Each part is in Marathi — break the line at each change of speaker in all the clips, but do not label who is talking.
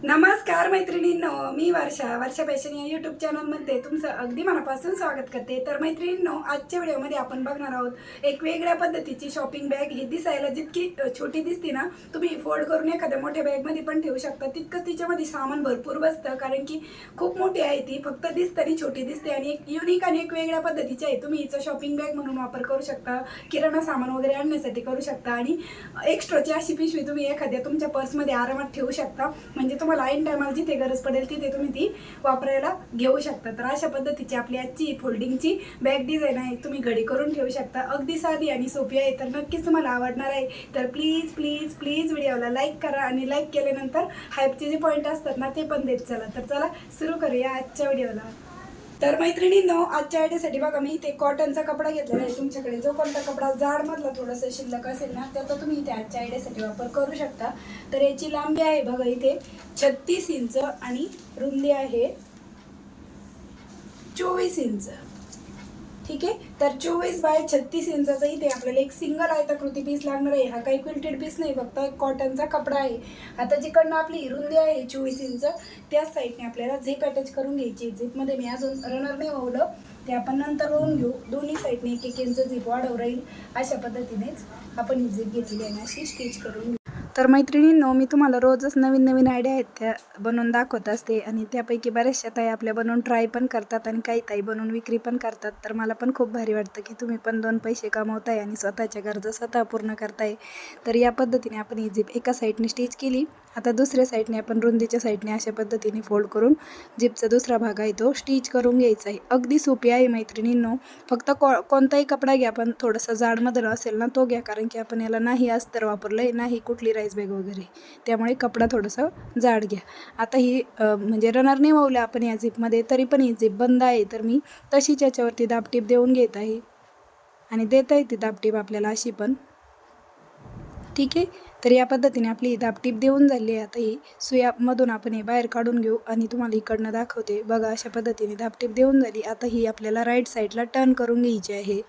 नमस्कार मैत्रिणींनो, मी वर्षा फॅशन या यूट्यूब चॅनलमध्ये तुमचं अगदी मनापासून स्वागत करते. तर मैत्रिणींनो, आजच्या व्हिडिओमध्ये आपण बघणार आहोत एक वेगळ्या पद्धतीची शॉपिंग बॅग. ही दिसायला जितकी छोटी दिसते ना, तुम्ही फोल्ड करून एखाद्या मोठ्या बॅगमध्ये पण ठेवू शकता. तितकंच तिच्यामध्ये सामान भरपूर बसतं, कारण की खूप मोठी आहे ती. फक्त दिसताना छोटी दिसते आणि एक युनिक आणि एक वेगळ्या पद्धतीची आहे. तुम्ही हिचा शॉपिंग बॅग म्हणून वापर करू शकता, किराणा सामान वगैरे आणण्यासाठी करू शकता आणि एक्स्ट्राची अशी पिशवी तुम्ही एखाद्या तुमच्या पर्समध्ये आरामात ठेवू शकता. म्हणजे तुम्हाला ऐन टायमाला जिथे गरज पडेल तिथे तुम्ही ती वापरायला घेऊ शकता. तर अशा पद्धतीची आपली आजची फोल्डिंगची बॅग डिझाईन आहे. तुम्ही घडी करून ठेवू शकता. अगदी साधी आणि सोपी आहे. तर नक्कीच तुम्हाला आवडणार आहे. तर प्लीज प्लीज प्लीज व्हिडिओला लाईक करा आणि लाईक केल्यानंतर हाईपचे जे पॉईंट असतात ना ते पण देत चला. तर चला सुरू करूया आजच्या व्हिडिओला. तर मैत्रिणींनो, आजच्या आयडियासाठी बघा, मी इथे कॉटनचा कपडा घेतलेला आहे. तुमच्याकडे जो कोणता कपडा जाडमधला थोडासा शिल्लक असेल ना, त्याचा तुम्ही इथे आजच्या आयडियासाठी वापर करू शकता. तर याची लांबी आहे बघा इथे 36 इंच आणि रुंदी आहे 24 इंच. ठीक आहे. तर 24 बाय 36 इंचाचा इथे आपल्याला एक सिंगल आयताकृती पीस लागणार आहे. हा काही क्विल्टेड पीस नाही, फक्त एक कॉटनचा कपडा आहे. आता जिकडनं आपली रुंदी आहे 24 इंच, त्याच साईडने आपल्याला झिप अटॅच करून घ्यायची. झिपमध्ये मी अजून रनर नाही वावलं, ते आपण नंतर वळून घेऊ. दोन्ही साईडने एक एक इंच झिप वाढव राहील. अशा पद्धतीनेच आपण ही झिप घेतलेली आहे अशी स्टिच करून घेऊ. तर मैत्रिणींनो, मी तुम्हाला रोजच नवीन नवीन आयडिया आहेत त्या बनवून दाखवत असते आणि त्यापैकी बऱ्याचशा ताई आपल्या बनवून ट्राय पण करतात आणि काही ताई बनवून विक्री पण करतात. तर मला पण खूप भारी वाटतं की तुम्ही पण दोन पैसे कमवताय आणि स्वतःच्या गरजा स्वतः पूर्ण करताय. तर या पद्धतीने आपण ही झिप एका साईडने स्टिच केली. आता दुसऱ्या साईडने आपण रुंदीच्या साईडने अशा पद्धतीने फोल्ड करून झिपचा दुसरा भाग आहे तो स्टिच करून घ्यायचा आहे. अगदी सोपी आहे मैत्रिणींनो. फक्त कोणताही कपडा घ्या, पण थोडंसं जाडमधला असेल ना तो घ्या, कारण की आपण याला नाही अस्तर वापरलं आहे, नाही कुठली राईस बॅग वगैरे, त्यामुळे कपडा थोडंसं जाड घ्या. आता ही म्हणजे रनर नाही वावलं आपण या झिपमध्ये, तरी पण ही झिप बंद आहे. तर मी तशीच याच्यावरती दाबटीप देऊन घेत आहे आणि देता येते दाबटीप आपल्याला अशी पण. ठीक आहे. तर या पद्धतीने आपली ही दाबटीप देऊन झाली आहे. आता ही सुयामधून आपण हे बाहेर काढून घेऊ आणि तुम्हाला इकडनं दाखवते बघा. अशा पद्धतीने दाबटीप देऊन झाली. आता ही आपल्याला राईट साईडला टर्न करून घ्यायची आहे.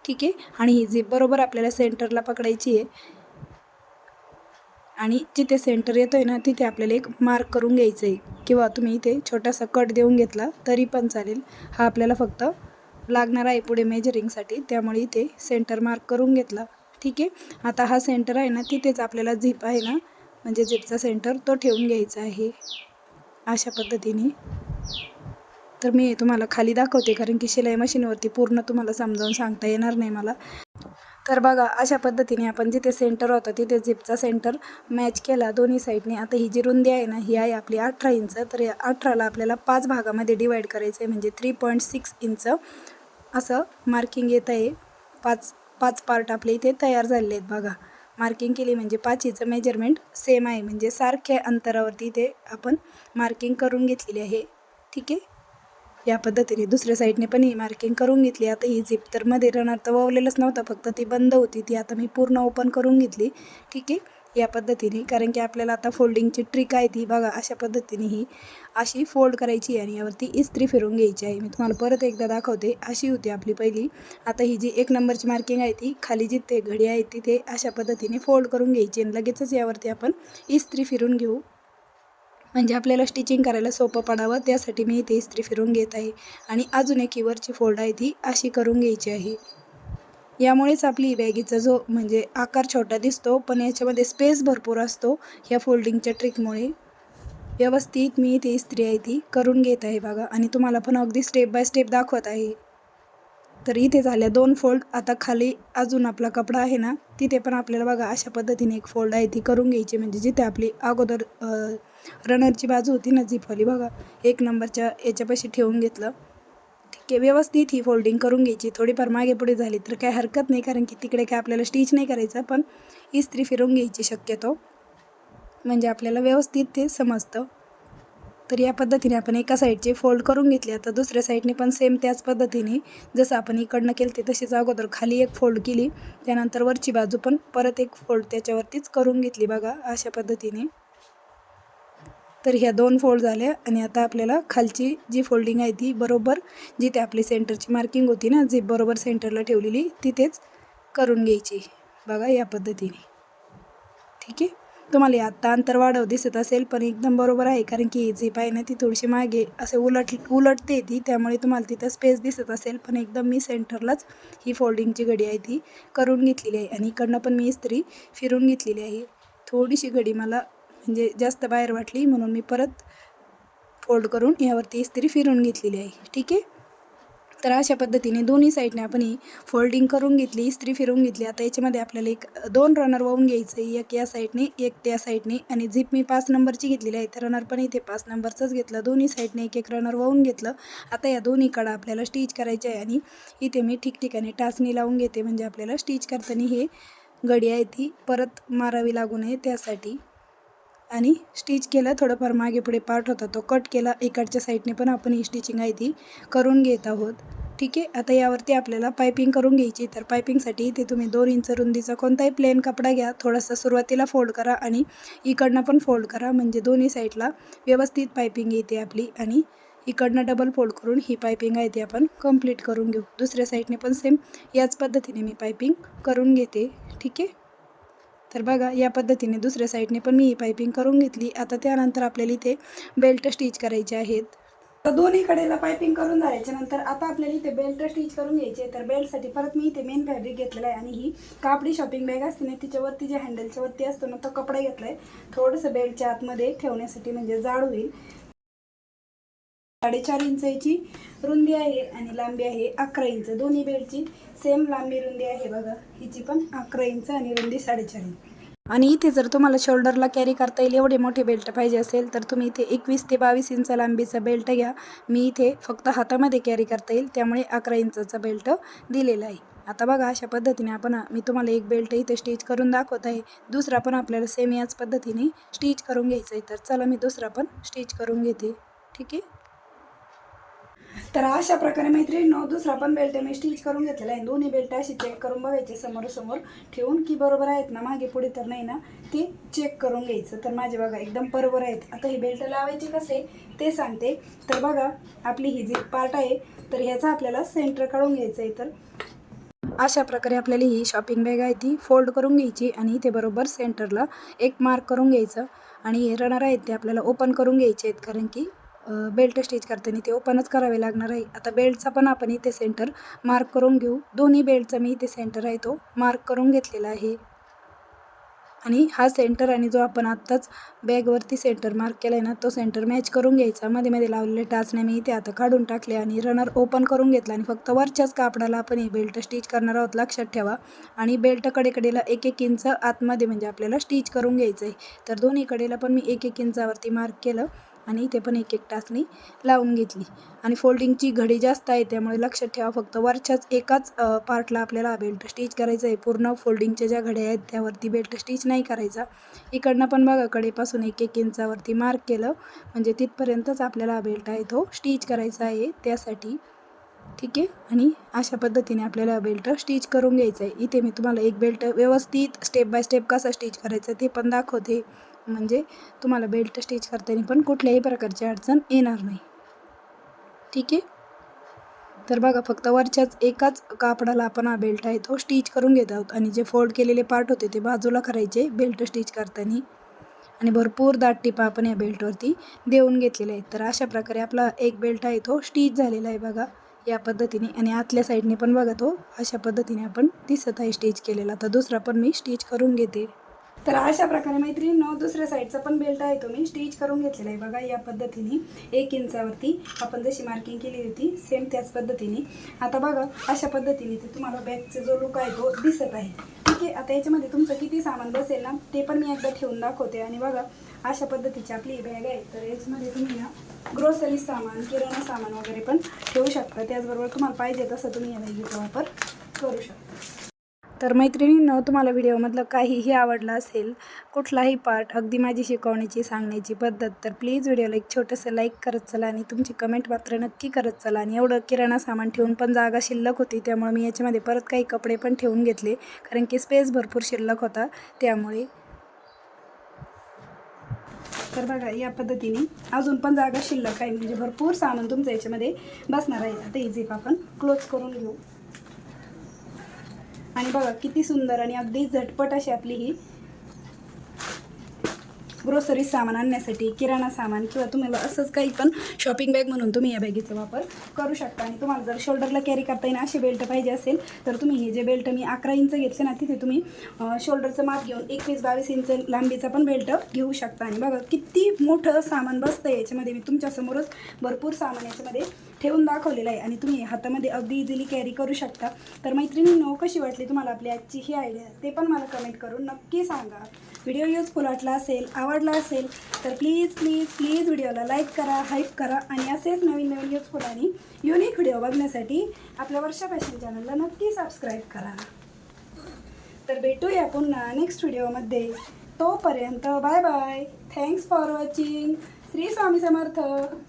ठीक आहे. आणि ही झिप बरोबर आपल्याला सेंटरला पकडायची आहे आणि जिथे सेंटर येतो आहे ना तिथे आपल्याला एक मार्क करून घ्यायचं आहे, किंवा तुम्ही इथे छोटासा कट देऊन घेतला तरी पण चालेल. हा आपल्याला फक्त लागणार आहे पुढे मेजरिंगसाठी, त्यामुळे इथे सेंटर मार्क करून घेतला. ठीक आहे. आता हा सेंटर आहे ना तिथेच आपल्याला झिप आहे ना, म्हणजे झिपचा सेंटर तो ठेवून घ्यायचा आहे अशा पद्धतीने. तर मी तुम्हाला खाली दाखवते, कारण की शिलाई मशीनवरती पूर्ण तुम्हाला समजावून सांगता येणार नाही मला. तर बघा, अशा पद्धतीने आपण जिथे सेंटर होतं तिथे झिपचा सेंटर मॅच केला दोन्ही साईडने. आता ही जी रुंदी आहे ना ही आहे आपली 18 इंच. तर या 18ला आपल्याला 5 भागामध्ये डिवाईड करायचं आहे, म्हणजे 3.6 इंच असं मार्किंग येत आहे. पाच पार्ट आपले इथे तयार झालेले आहेत बघा. मार्किंग केली म्हणजे पाचीचं मेजरमेंट सेम आहे, म्हणजे सारख्या अंतरावरती इथे आपण मार्किंग करून घेतलेली आहे. ठीक आहे. या पद्धतीने दुसऱ्या साईडने पण ही मार्किंग करून घेतली. आता ही झिप तर मध्ये रनर तर वावलेलंच नव्हतं, फक्त ती बंद होती, ती आता मी पूर्ण ओपन करून घेतली. ठीक आहे. या पद्धतीने, कारण की आपल्याला आता फोल्डिंगची ट्रिक आहे ती बघा. अशा पद्धतीने ही अशी फोल्ड करायची आणि यावरती इस्त्री फिरून घ्यायची आहे. मी तुम्हाला परत एकदा दाखवते. अशी होती आपली पहिली. आता ही जी 1 नंबरची मार्किंग आहे ती खाली जिथे घडी आहे तिथे अशा पद्धतीने फोल्ड करून घ्यायची आणि लगेचच यावरती आपण इस्त्री फिरून घेऊ, म्हणजे आपल्याला स्टिचिंग करायला सोपं पडावं. त्यासाठी मी इथे इस्त्री फिरून घेत आहे. आणि अजून एक वरची फोल्ड आहे ती अशी करून घ्यायची आहे. यामुळेच आपली बॅगीचा जो म्हणजे आकार छोटा दिसतो, पण याच्यामध्ये स्पेस भरपूर असतो ह्या फोल्डिंगच्या ट्रिकमुळे. व्यवस्थित मी इथे इस्त्री आहे ती करून घेत आहे बघा, आणि तुम्हाला पण अगदी स्टेप बाय स्टेप दाखवत आहे. तर इथे झाल्या 2 फोल्ड. आता खाली अजून आपला कपडा आहे ना तिथे पण आपल्याला बघा अशा पद्धतीने एक फोल्ड आहे ती करून घ्यायची, म्हणजे जिथे आपली अगोदर रनरची बाजू होती ना झिपवाली बघा, 1 नंबरच्या याच्यापाशी ठेवून घेतलं. ठीक आहे. व्यवस्थित ही फोल्डिंग करून घ्यायची. थोडीफार मागे पुढे झाली तर काही हरकत नाही, कारण की तिकडे काय आपल्याला स्टिच नाही करायचं, पण इस्त्री फिरून घ्यायची शक्यतो, म्हणजे आपल्याला व्यवस्थित ते समजतं. तर या पद्धतीने आपण एका साईडचे फोल्ड करून घेतले. आता दुसऱ्या साईडने पण सेम त्याच पद्धतीने जसं आपण इकडनं केलं ते तशीच अगोदर खाली एक फोल्ड केली, त्यानंतर वरची बाजू पण परत एक फोल्ड त्याच्यावरतीच करून घेतली बघा अशा पद्धतीने. तर ह्या 2 फोल्ड झाल्या आणि आता आपल्याला खालची जी फोल्डिंग आहे ती बरोबर जिथे आपली सेंटरची मार्किंग होती ना, जी बरोबर सेंटरला ठेवलेली तिथेच करून घ्यायची बघा या पद्धतीने. ठीक आहे. तुम्हाला आत्ता अंतर वाढव दिसत असेल, पण एकदम बरोबर आहे, कारण की झिप आहे ना ती थोडीशी मागे असे उलटते ती, त्यामुळे तुम्हाला तिथं स्पेस दिसत असेल. पण एकदम मी सेंटरलाच ही फोल्डिंगची घडी आहे ती करून घेतलेली आहे आणि इकडनं पण मी इस्त्री फिरून घेतलेली आहे. थोडीशी घडी मला म्हणजे जास्त बाहेर वाटली म्हणून मी परत फोल्ड करून यावरती इस्त्री फिरून घेतलेली आहे. ठीक आहे. तर अशा पद्धतीने दोन्ही साईडने आपण ही फोल्डिंग करून घेतली, इस्त्री फिरवून घेतली. आता याच्यामध्ये आपल्याला 2 रनर वाहून घ्यायचं आहे, एक या साईडने एक त्या साईडने. आणि झिप मी 5 नंबरची घेतलेली आहे, तर रनर पण इथे 5 नंबरचंच घेतलं. दोन्ही साईडने एक रनर वाहून घेतलं. आता या दोन्ही कडा आपल्याला स्टिच करायचे आहे आणि इथे मी ठिकठिकाणी टाचणी लावून घेते, म्हणजे आपल्याला स्टिच करताना हे घडी आहे ती परत मारावी लागू नये त्यासाठी. आणि स्टिच केलं, थोडंफार मागे पुढे पार्ट होता तो कट केला. इकडच्या साईडने पण आपण ही स्टिचिंग आहे ती करून घेत आहोत. ठीक आहे. आता यावरती आपल्याला पायपिंग करून घ्यायची. तर पायपिंगसाठी इथे तुम्ही 2 इंच रुंदीचा कोणताही प्लेन कपडा घ्या, थोडासा सुरुवातीला फोल्ड करा आणि इकडनं पण फोल्ड करा, म्हणजे दोन्ही साईडला व्यवस्थित पायपिंग येते आपली. आणि इकडनं डबल फोल्ड करून ही पायपिंग आहे ती आपण कंप्लीट करून घेऊ. दुसऱ्या साईडने पण सेम याच पद्धतीने मी पायपिंग करून घेते. ठीक आहे. तर बघा या पद्धतीने दुसऱ्या साईडने पण मी ही पायपिंग करून घेतली. आता त्यानंतर आपल्याला इथे बेल्ट स्टिच करायचे आहेत. तर दोन्ही कडेला पायपिंग करून झाल्याच्या नंतर आता आपल्याला इथे बेल्ट स्टिच करून घ्यायचे. तर बेल्टसाठी परत मी इथे मेन फॅब्रिक घेतलेला आहे आणि ही कापडी शॉपिंग बॅग असते ना, तिच्यावरती जे हँडलच्या वरती असतो ना, तो कपडा घेतला आहे थोडंसं बेल्टच्या आतमध्ये ठेवण्यासाठी, म्हणजे जाड होईल. 4.5 इंचाची रुंदी आहे आणि लांबी आहे 11 इंच. दोन्ही बेल्टची सेम लांबी रुंदी आहे बघा. हिची पण 11 इंच आणि रुंदी 4.5 इंच. आणि इथे जर तुम्हाला शोल्डरला कॅरी करता येईल एवढे मोठे बेल्ट पाहिजे असेल, तर तुम्ही इथे 21 ते 22 इंच लांबीचा बेल्ट घ्या. मी इथे फक्त हातामध्ये कॅरी करता येईल त्यामुळे 11 इंचाचा बेल्ट दिलेला आहे. आता बघा अशा पद्धतीने मी तुम्हाला एक बेल्ट इथे स्टिच करून दाखवत आहे. दुसरा पण आपल्याला सेम याच पद्धतीने स्टिच करून घ्यायचा आहे. तर चला मी दुसरा पण स्टिच करून घेते. ठीक आहे. तर अशा प्रकारे मैत्रिणींनो दुसरा पण बेल्ट मी स्टिच करून घेतलेला आहे. दोन्ही बेल्ट अशी चेक करून बघायचे समोरासमोर ठेवून की बरोबर आहेत ना, मागे पुढे तर नाही ना, ते चेक करून घ्यायचं. तर माझे बघा एकदम बरोबर आहेत. आता हे बेल्ट लावायचे कसे ते सांगते. तर बघा आपली ही जी पार्ट आहे तर ह्याचा आपल्याला सेंटर काढून घ्यायचं आहे. तर अशा प्रकारे आपल्याला ही शॉपिंग बॅग आहे ती फोल्ड करून घ्यायची आणि इथे बरोबर सेंटरला एक मार्क करून घ्यायचं. आणि हे रनर आहेत ते आपल्याला ओपन करून घ्यायचे आहेत, कारण की बेल्ट स्टिच करताना ते ओपनच करावे लागणार आहे. आता बेल्टचा पण आपण इथे सेंटर मार्क करून घेऊ. दोन्ही बेल्टचा मी इथे सेंटर आहे तो मार्क करून घेतलेला आहे. आणि हा सेंटर आणि जो आपण आत्ताच बॅगवरती सेंटर मार्क केला आहे ना, तो सेंटर मॅच करून घ्यायचा. मध्ये लावलेले टाचण्या मी इथे आता काढून टाकले आणि रनर ओपन करून घेतला आणि फक्त वरच्याच कापडाला आपण हे बेल्ट स्टिच करणार आहोत, लक्षात ठेवा. आणि बेल्ट कडेला 1-1 इंच आतमध्ये म्हणजे आपल्याला स्टिच करून घ्यायचं आहे. तर दोन्ही कडेला पण मी 1-1 इंचावरती मार्क केलं आणि इथे पण 1-1 टाचणी लावून घेतली. आणि फोल्डिंगची घडी जास्त आहे त्यामुळे लक्षात ठेवा, फक्त वरच्याच एकाच पार्टला आपल्याला बेल्ट स्टिच करायचं आहे. पूर्ण फोल्डिंगच्या ज्या घड्या आहेत त्यावरती बेल्ट स्टिच नाही करायचा. इकडनं पण बघा कडेपासून 1-1 इंचावरती मार्क केलं, म्हणजे तिथपर्यंतच आपल्याला बेल्ट आहे तो स्टिच करायचा आहे त्यासाठी. ठीक आहे. आणि अशा पद्धतीने आपल्याला बेल्ट स्टिच करून घ्यायचं आहे. इथे मी तुम्हाला एक बेल्ट व्यवस्थित स्टेप बाय स्टेप कसा स्टिच करायचं ते पण दाखवते, म्हणजे तुम्हाला बेल्ट स्टिच करताना पण कुठल्याही प्रकारची अडचण येणार नाही. ठीक आहे. तर बघा फक्त वरच्याच एकाच कापडाला आपण हा बेल्ट आहे तो स्टिच करून घेत आहोत आणि जे फोल्ड केलेले पार्ट होते ते बाजूला करायचे बेल्ट स्टिच करताना. आणि भरपूर दाट टिपा आपण या बेल्टवरती देऊन घेतलेले आहेत. तर अशा प्रकारे आपला एक बेल्ट आहे तो स्टिच झालेला आहे बघा या पद्धतीने. आणि आतल्या साईडने पण बघा तो अशा पद्धतीने आपण दिसत आहे स्टिच केलेला. तर दुसरा पण मी स्टिच करून घेते. तर अशा प्रकारे मैत्रिणींनो दुसऱ्या साईडचा पण बेल्ट आहे तो मी स्टिच करून घेतलेला आहे बघा या पद्धतीने. 1 इंचावरती आपण जशी मार्किंग केली होती सेम त्याच पद्धतीने. आता बघा अशा पद्धतीने ते तुम्हाला बॅगचा जो लुक आहे तो दिसत आहे. ठीक आहे. आता याच्यामध्ये तुमचं किती सामान बसेल ना ते पण मी एकदा ठेवून दाखवते. आणि बघा अशा पद्धतीची आपली बॅग आहे. तर याच्यामध्ये तुम्ही ना ग्रोसरी सामान, किराणा सामान वगैरे पण ठेवू शकता. त्याचबरोबर तुम्हाला पाहिजे तसं तुम्ही या बॅगेचा वापर करू शकता. तर मैत्रिणींनो तुम्हाला व्हिडिओमधलं काहीही आवडलं असेल, कुठलाही पार्ट, अगदी माझी शिकवण्याची सांगण्याची पद्धत, तर प्लीज व्हिडिओला एक छोटंसं लाईक करत चला आणि तुमची कमेंट मात्र नक्की करत चला. आणि एवढं किराणा सामान ठेवून पण जागा शिल्लक होती त्यामुळे मी याच्यामध्ये परत काही कपडे पण ठेवून घेतले, कारण की स्पेस भरपूर शिल्लक होता त्यामुळे. तर बघा या पद्धतीने अजून पण जागा शिल्लक आहे, म्हणजे भरपूर सामान तुमचं याच्यामध्ये बसणार आहे. आता ही झिप आपण क्लोज करून घेऊ. आणि बघा किती सुंदर आणि अगदी झटपट अशी आपली ही ग्रोसरी सामान आणण्यासाठी, किराणा सामान किंवा तुम्हाला असंच काही पण शॉपिंग बॅग म्हणून तुम्ही या बॅगेचा वापर करू शकता. आणि तुम्हाला जर शोल्डरला कॅरी करता येईल असे बेल्ट पाहिजे असेल तर तुम्ही हे जे बेल्ट मी 11 इंच घेतले ना, तिथे तुम्ही शोल्डरचं माप घेऊन 21-22 इंच लांबीचा पण बेल्ट घेऊ शकता. आणि बघा किती मोठं सामान बसतं याच्यामध्ये. मी तुमच्यासमोरच भरपूर सामान याच्यामध्ये ठेवून दाखवलेलं आहे आणि तुम्ही हातामध्ये अगदी इझिली कॅरी करू शकता. तर मैत्रिणींनो, कशी वाटली तुम्हाला आपली आजची ही आयडिया ते पण मला कमेंट करून नक्की सांगा. व्हिडिओ युजफुल वाटला असेल, आवडला असेल तर प्लीज प्लीज प्लीज व्हिडिओला लाईक करा, हाईप करा आणि असेच नवीन नवीन युजफुल आणि युनिक व्हिडिओ बघण्यासाठी आपल्या वर्षा फॅशन चॅनलला नक्की सबस्क्राईब करा. तर भेटूया पुन्हा नेक्स्ट व्हिडिओमध्ये. तोपर्यंत bye bye. Thanks for watching. Shri Swami Samarth.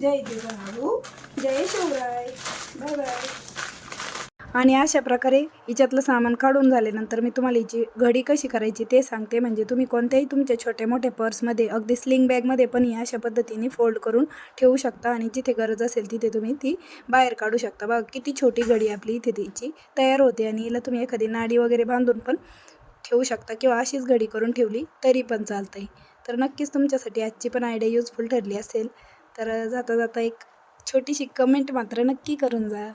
जय जिजाऊ, जय शिवराय. Bye bye. आणि अशा प्रकारे हिच्यातलं सामान काढून झाल्यानंतर मी तुम्हाला हिची घडी कशी करायची ते सांगते. म्हणजे तुम्ही कोणत्याही तुमच्या छोट्या मोठ्या पर्समध्ये, अगदी स्लिंग बॅगमध्ये पण ही अशा पद्धतीने फोल्ड करून ठेवू शकता आणि जिथे गरज असेल तिथे तुम्ही ती बाहेर काढू शकता. बघा किती छोटी घडी आपली इथे तिची तयार होते. आणि हिला तुम्ही एखादी नाडी वगैरे बांधून पण ठेवू शकता किंवा अशीच घडी करून ठेवली तरी पण चालतं आहे. तर नक्कीच तुमच्यासाठी आजची पण आयडिया युजफुल ठरली असेल. तर जाता जाता एक छोटीशी कमेंट मात्र नक्की करून जा.